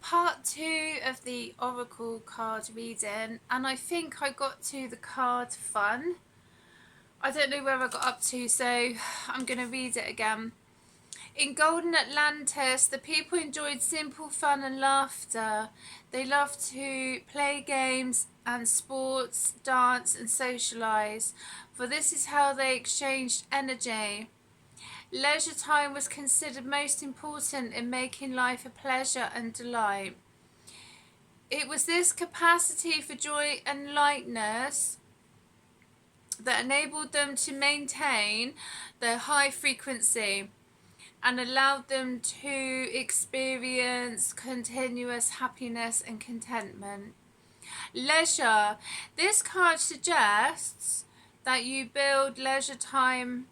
part 2 of the Oracle card reading, and I think I got to the card Fun. I don't know where I got up to, so I'm going to read it again. In golden Atlantis, the people enjoyed simple fun and laughter. They loved to play games and sports, dance and socialise, for this is how they exchanged energy. Leisure time was considered most important in making life a pleasure and delight. It was this capacity for joy and lightness that enabled them to maintain their high frequency and allowed them to experience continuous happiness and contentment. Leisure. This card suggests that you build leisure time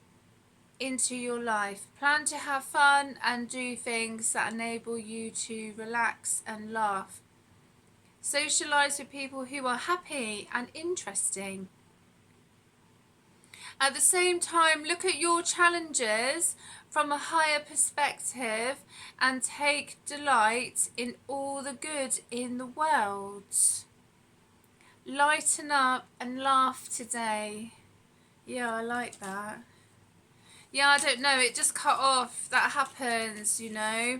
into your life. Plan to have fun and do things that enable you to relax and laugh. Socialise with people who are happy and interesting. At the same time, look at your challenges from a higher perspective and take delight in all the good in the world. Lighten up and laugh today. Yeah, I like that. Yeah, I don't know, it just cut off. That happens, you know.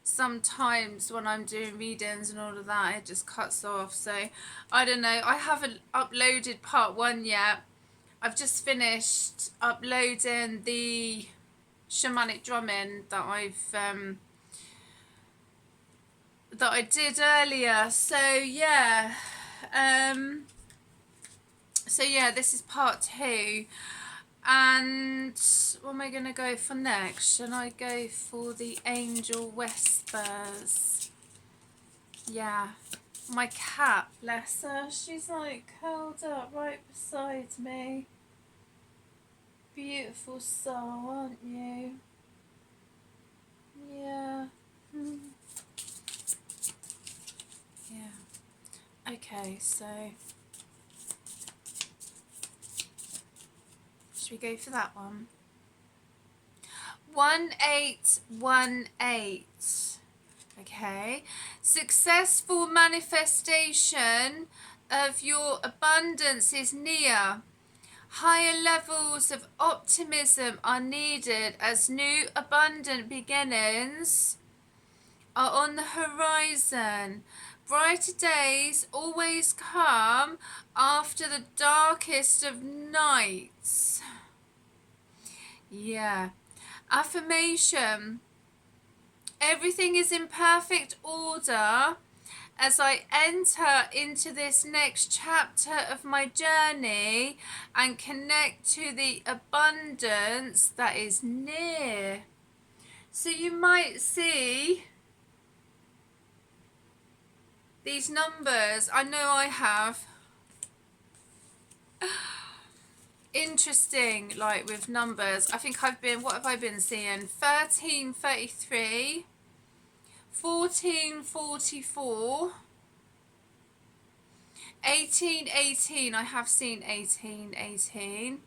Sometimes when I'm doing readings and all of that, it just cuts off. So, I don't know. I haven't uploaded part 1 yet. I've just finished uploading the shamanic drumming that I did earlier. So yeah, this is part 2. And what am I going to go for next? Shall I go for the Angel Whispers? Yeah. My cat, bless her, she's like curled up right beside me. Beautiful soul, aren't you? Yeah. Yeah. Okay, so should we go for that one? 1818. Okay. Successful manifestation of your abundance is near. Higher levels of optimism are needed as new abundant beginnings are on the horizon. Brighter days always come after the darkest of nights. Yeah. Affirmation. Everything is in perfect order as I enter into this next chapter of my journey and connect to the abundance that is near. So you might see these numbers. I know I have. Interesting, like with numbers. I think I've been, what have I been seeing? 1333, 1444, 1818. I have seen 1818.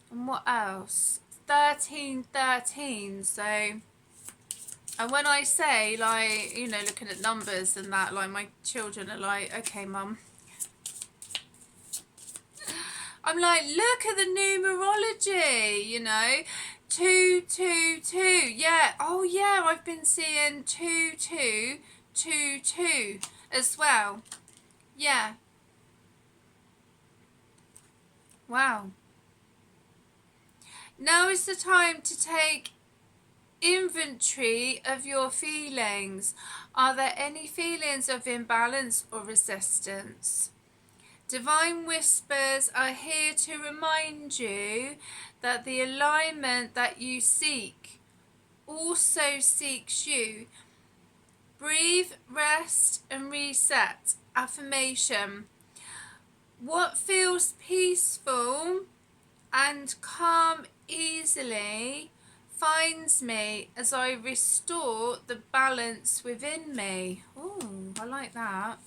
And what else? 1313. So, and when I say, like, you know, looking at numbers and that, like, my children are like, okay, mum. I'm like, look at the numerology, you know, 222, yeah, oh yeah, I've been seeing 2222 as well, yeah, wow. Now is the time to take inventory of your feelings. Are there any feelings of imbalance or resistance? Divine Whispers are here to remind you that the alignment that you seek also seeks you. Breathe, rest and reset. Affirmation. What feels peaceful and calm easily finds me as I restore the balance within me. Ooh, I like that.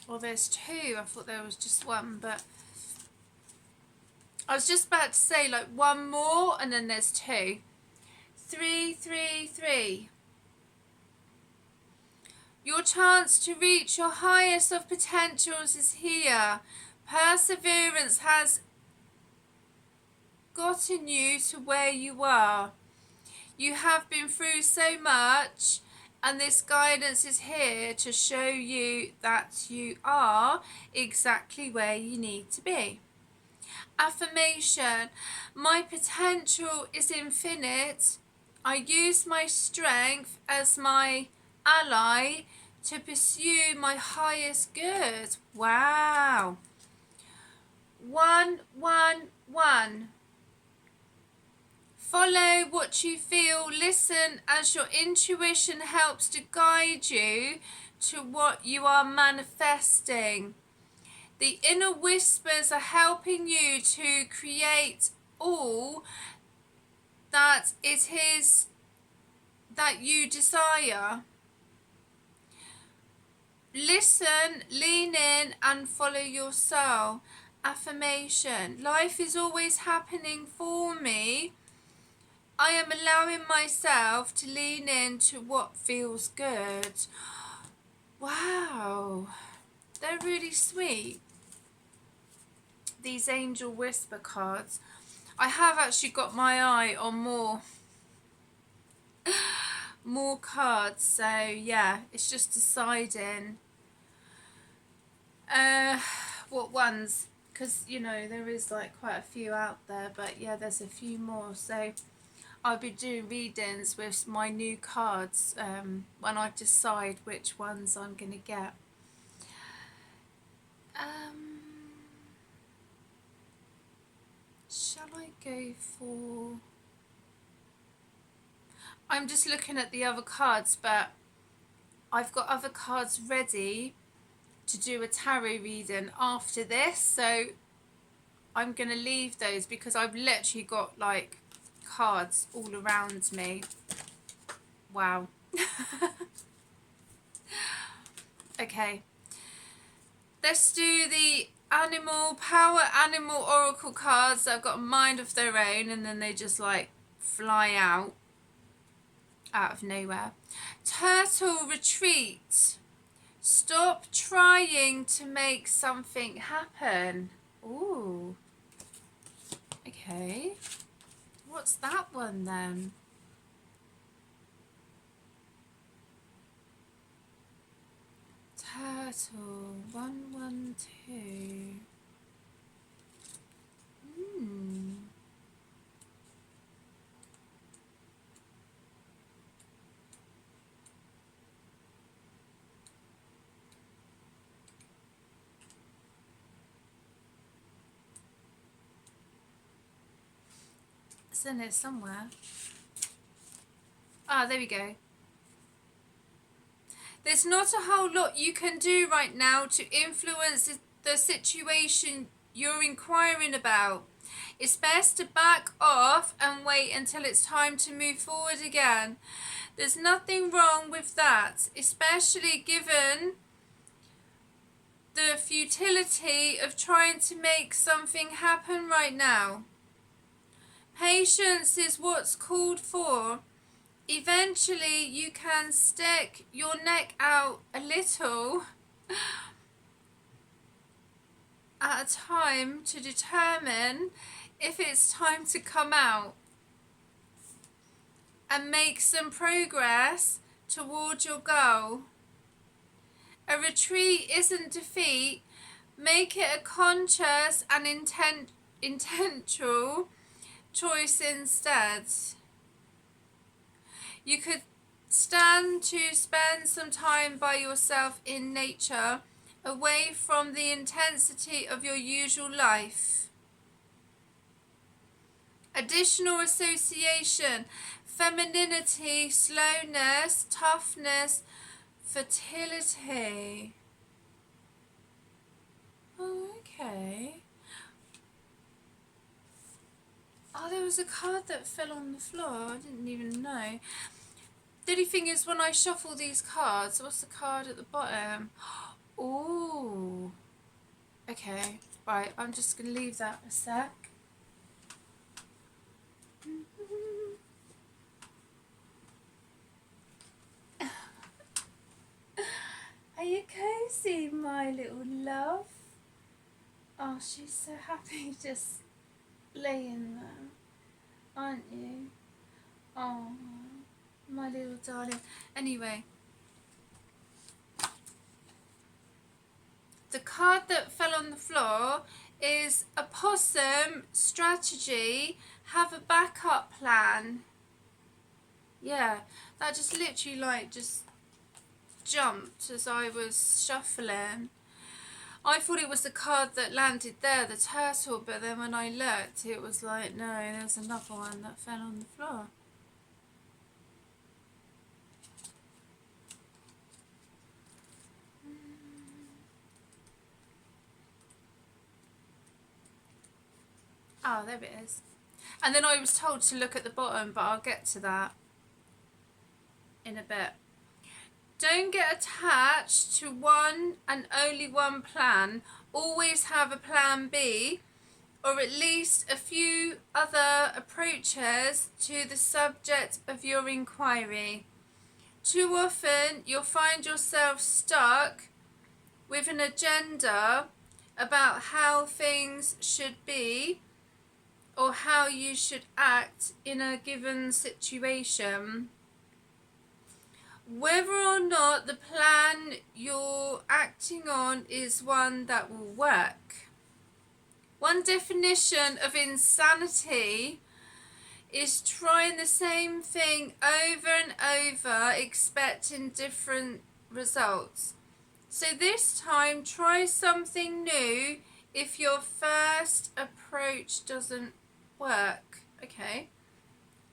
Well, there's 2. I thought there was just 1, but I was just about to say like 1 more and then there's 2. 3, 3, 23. Your chance to reach your highest of potentials is here. Perseverance has gotten you to where you are. You have been through so much, and this guidance is here to show you that you are exactly where you need to be. Affirmation: my potential is infinite. I use my strength as my ally to pursue my highest good. Wow. 111. Follow what you feel. Listen as your intuition helps to guide you to what you are manifesting. The inner whispers are helping you to create all that it is that you desire. Listen, lean in, and follow your soul. Affirmation: life is always happening for me. I am allowing myself to lean into what feels good. Wow, they're really sweet, these angel whisper cards. I have actually got my eye on more cards, so yeah, it's just deciding what ones, because you know there is like quite a few out there, but yeah, there's a few more, so I'll be doing readings with my new cards when I decide which ones I'm going to get. Shall I go for... I'm just looking at the other cards, but I've got other cards ready to do a tarot reading after this, so I'm going to leave those because I've literally got like cards all around me. Wow. Okay, let's do the power animal oracle cards that have got a mind of their own, and then they just like fly out of nowhere. Turtle, retreat. Stop trying to make something happen. Ooh. Okay. What's that one then? Turtle, 112. It's in there somewhere. Ah, there we go. There's not a whole lot you can do right now to influence the situation you're inquiring about. It's best to back off and wait until it's time to move forward again. There's nothing wrong with that, especially given the futility of trying to make something happen right now. Patience is what's called for. Eventually you can stick your neck out a little at a time to determine if it's time to come out and make some progress toward your goal. A retreat isn't defeat. Make it a conscious and intentional choice instead. You could stand to spend some time by yourself in nature, away from the intensity of your usual life. Additional association: femininity, slowness, toughness, fertility. Oh, okay. Oh, there was a card that fell on the floor. I didn't even know. The only thing is, when I shuffle these cards, what's the card at the bottom? Oh. Okay. Right, I'm just going to leave that a sec. Oh, she's so happy just laying there, aren't you? Oh, my little darling. Anyway, the card that fell on the floor is a possum strategy. Have a backup plan. Yeah, that just literally like just jumped as I was shuffling. I thought it was the card that landed there, the turtle, but then when I looked, it was like, no, there's another one that fell on the floor. Oh, there it is. And then I was told to look at the bottom, but I'll get to that in a bit. Don't get attached to one and only one plan. Always have a plan B, or at least a few other approaches to the subject of your inquiry. Too often you'll find yourself stuck with an agenda about how things should be or how you should act in a given situation. Whether or not the plan you're acting on is one that will work. One definition of insanity is trying the same thing over and over, expecting different results. So this time, try something new if your first approach doesn't work. Okay.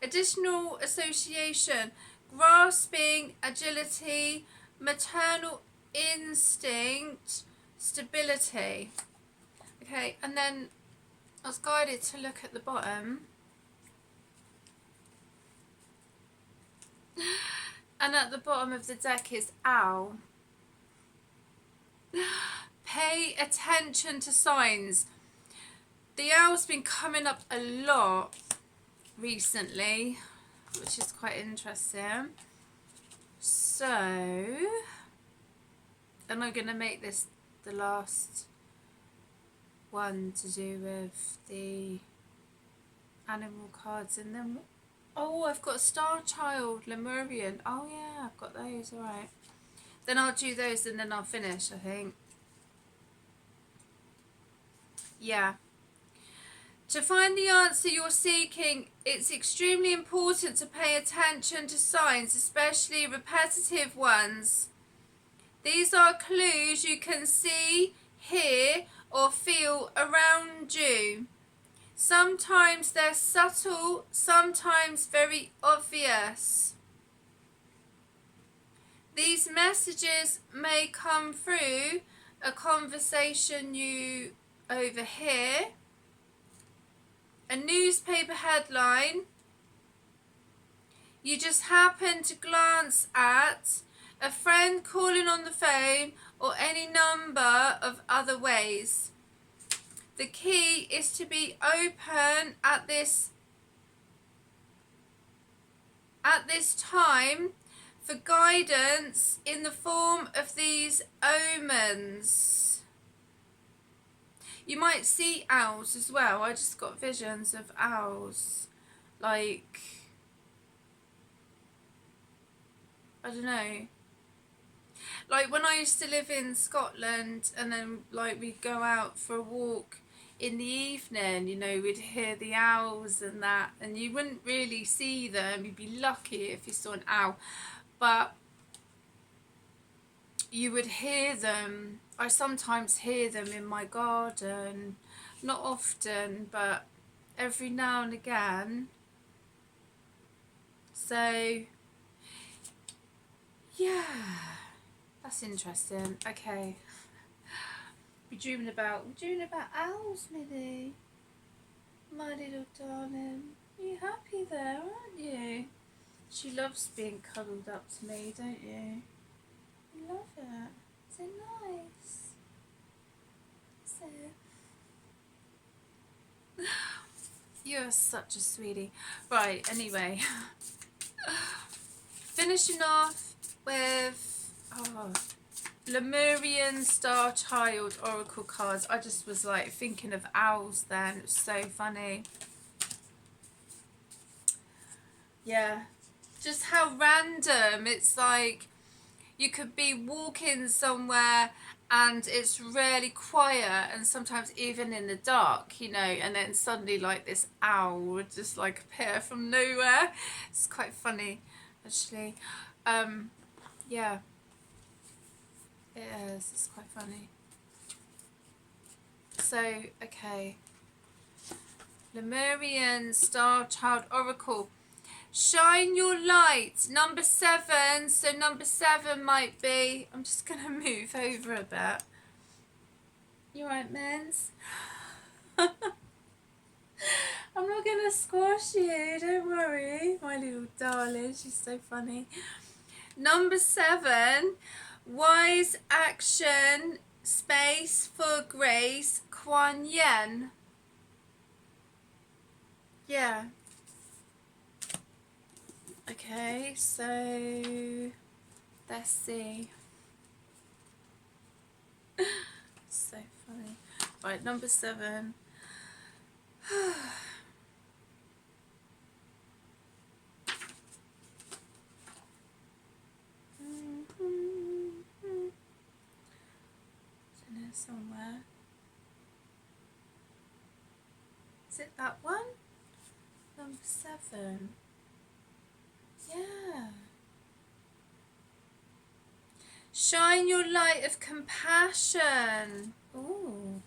Additional association: grasping, agility, maternal instinct, stability. Okay, and then I was guided to look at the bottom. And at the bottom of the deck is owl. Pay attention to signs. The owl's been coming up a lot recently, which is quite interesting. So, and I'm going to make this the last one to do with the animal cards, and then oh, I've got Starchild, Lemurian. Oh yeah, I've got those. All right, then I'll do those and then I'll finish, I think. Yeah. To find the answer you're seeking, it's extremely important to pay attention to signs, especially repetitive ones. These are clues you can see, hear, or feel around you. Sometimes they're subtle, sometimes very obvious. These messages may come through a conversation you overhear, a newspaper headline you just happen to glance at, a friend calling on the phone, or any number of other ways. The key is to be open at this time for guidance in the form of these omens. You might see owls as well. I just got visions of owls, like, I don't know, like when I used to live in Scotland, and then like we'd go out for a walk in the evening, you know, we'd hear the owls and that, and you wouldn't really see them. You'd be lucky if you saw an owl, but you would hear them. I sometimes hear them in my garden, not often, but every now and again. So yeah, that's interesting. Okay. We're dreaming about owls, Millie. My little darling. Are you happy there, aren't you? She loves being cuddled up to me, don't you? You love it. Is it nice? Is it? You're such a sweetie. Right, anyway. Finishing off with Lemurian Starchild Oracle cards. I just was like thinking of owls then. It was so funny. Yeah. Just how random. It's like you could be walking somewhere and it's really quiet, and sometimes even in the dark, you know, and then suddenly like this owl would just like appear from nowhere. It's quite funny actually. Yeah, it is. It's quite funny. So, okay. Lemurian Starchild Oracle. Shine your light. Number 7. So number 7 might be... I'm just going to move over a bit. You alright, Mens? I'm not going to squash you. Don't worry. My little darling. She's so funny. Number 7. Wise action. Space for grace. Kuan Yin. Yeah. Okay, so let's see. So funny. Right, number 7. It's in here somewhere. Is it that one? Number 7. Yeah. Shine your light of compassion. Ooh.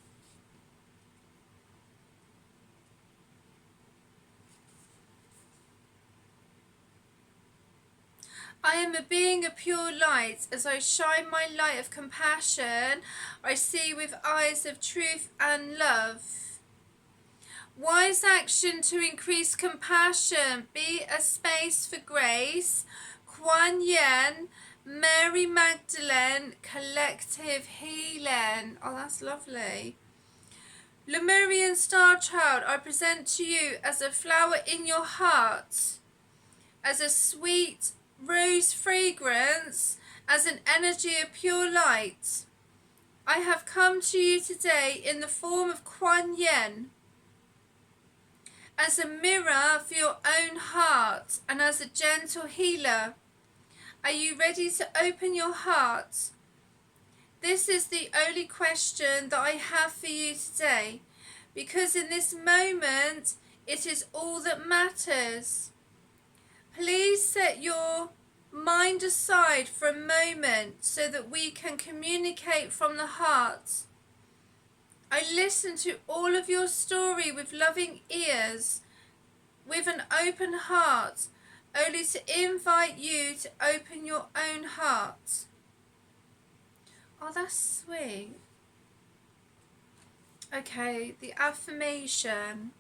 I am a being of pure light. As I shine my light of compassion, I see with eyes of truth and love. Wise action to increase compassion. Be a space for grace. Kuan Yin, Mary Magdalene, collective healing. Oh, that's lovely. Lemurian Starchild, I present to you as a flower in your heart, as a sweet rose fragrance, as an energy of pure light. I have come to you today in the form of Kuan Yin, as a mirror for your own heart and as a gentle healer. Are you ready to open your heart? This is the only question that I have for you today, because in this moment it is all that matters. Please set your mind aside for a moment so that we can communicate from the heart. I listen to all of your story with loving ears, with an open heart, only to invite you to open your own heart. Oh, that's sweet. Okay, the affirmation.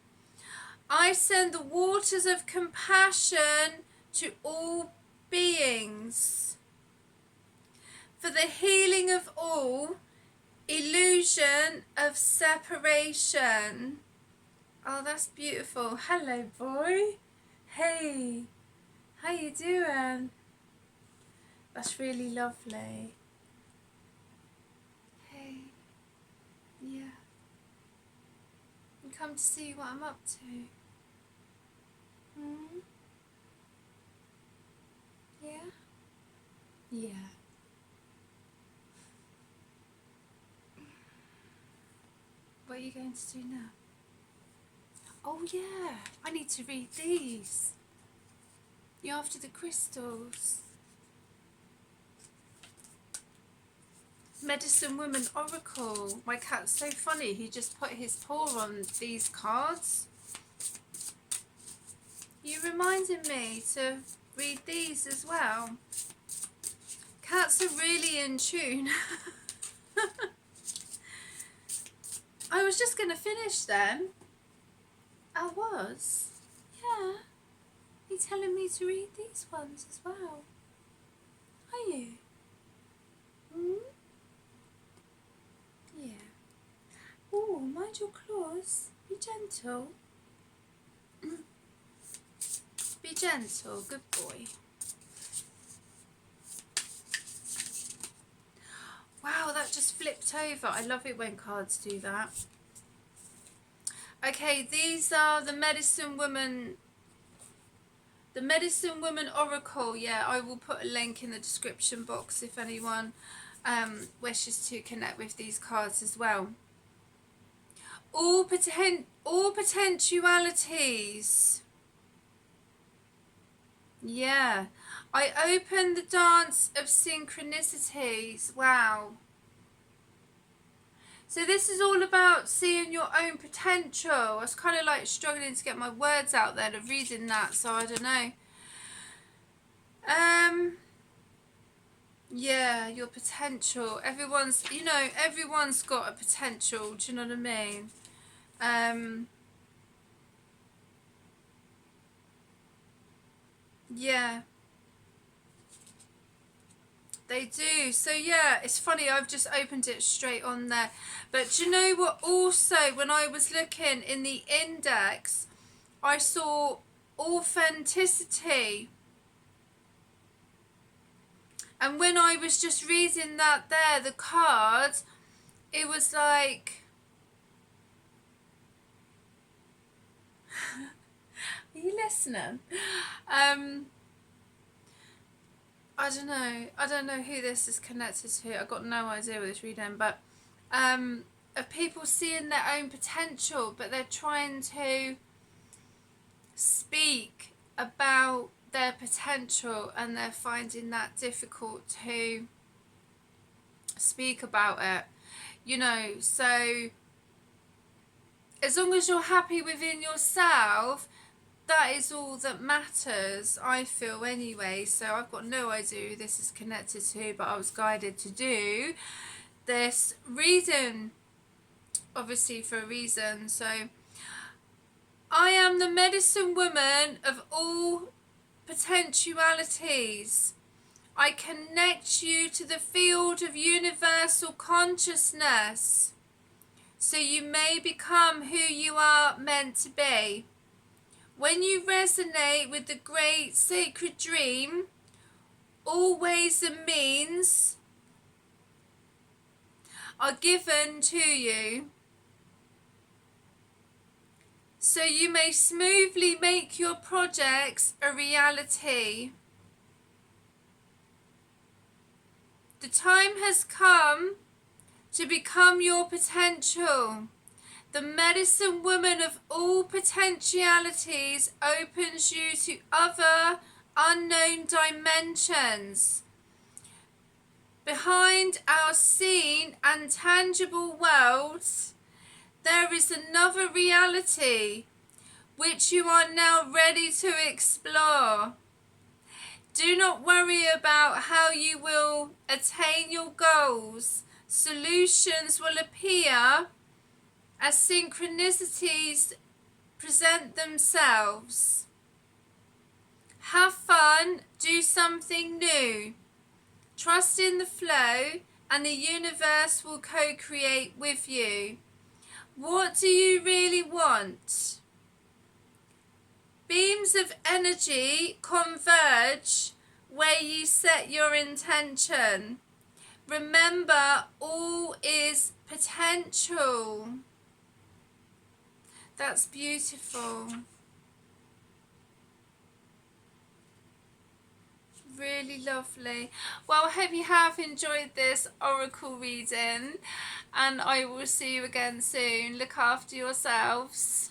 I send the waters of compassion to all beings for the healing of all illusion of separation. Oh, that's beautiful. Hello, boy. Hey, how you doing? That's really lovely. Hey, yeah. You come to see what I'm up to. Yeah? Yeah. What are you going to do now? Oh yeah, I need to read these. You're after the crystals. Medicine Woman Oracle. My cat's so funny, he just put his paw on these cards. You reminded me to read these as well. Cats are really in tune. I was just going to finish then. I was. Yeah. You're telling me to read these ones as well. Are you? Yeah. Oh, mind your claws. Be gentle. Be gentle. Good boy. over. I love it when cards do that. Okay, these are the Medicine Woman. The Medicine Woman Oracle. Yeah, I will put a link in the description box if anyone wishes to connect with these cards as well. All potentialities. Yeah. I open the dance of synchronicities. Wow. So this is all about seeing your own potential. I was kind of like struggling to get my words out there of reading that, so I don't know. Yeah, your potential. Everyone's, you know, everyone's got a potential. Do you know what I mean? Yeah. They do. So yeah, it's funny, I've just opened it straight on there. But do you know what, also when I was looking in the index, I saw authenticity. And when I was just reading that there, the card, it was like... Are you listening? I don't know who this is connected to. I've got no idea what this reading, but of people seeing their own potential, but they're trying to speak about their potential and they're finding that difficult to speak about it. You know, so as long as you're happy within yourself, that is all that matters, I feel anyway. So I've got no idea who this is connected to, but I was guided to do this reading, obviously for a reason. So I am the medicine woman of all potentialities. I connect you to the field of universal consciousness so you may become who you are meant to be. When you resonate with the great sacred dream, all ways and means are given to you, so you may smoothly make your projects a reality. The time has come to become your potential. The medicine woman of all potentialities opens you to other unknown dimensions. Behind our seen and tangible worlds, there is another reality which you are now ready to explore. Do not worry about how you will attain your goals. Solutions will appear as synchronicities present themselves. Have fun, do something new. Trust in the flow and the universe will co-create with you. What do you really want? Beams of energy converge where you set your intention. Remember, all is potential. That's beautiful. Really lovely. Well, I hope you have enjoyed this oracle reading, and I will see you again soon. Look after yourselves.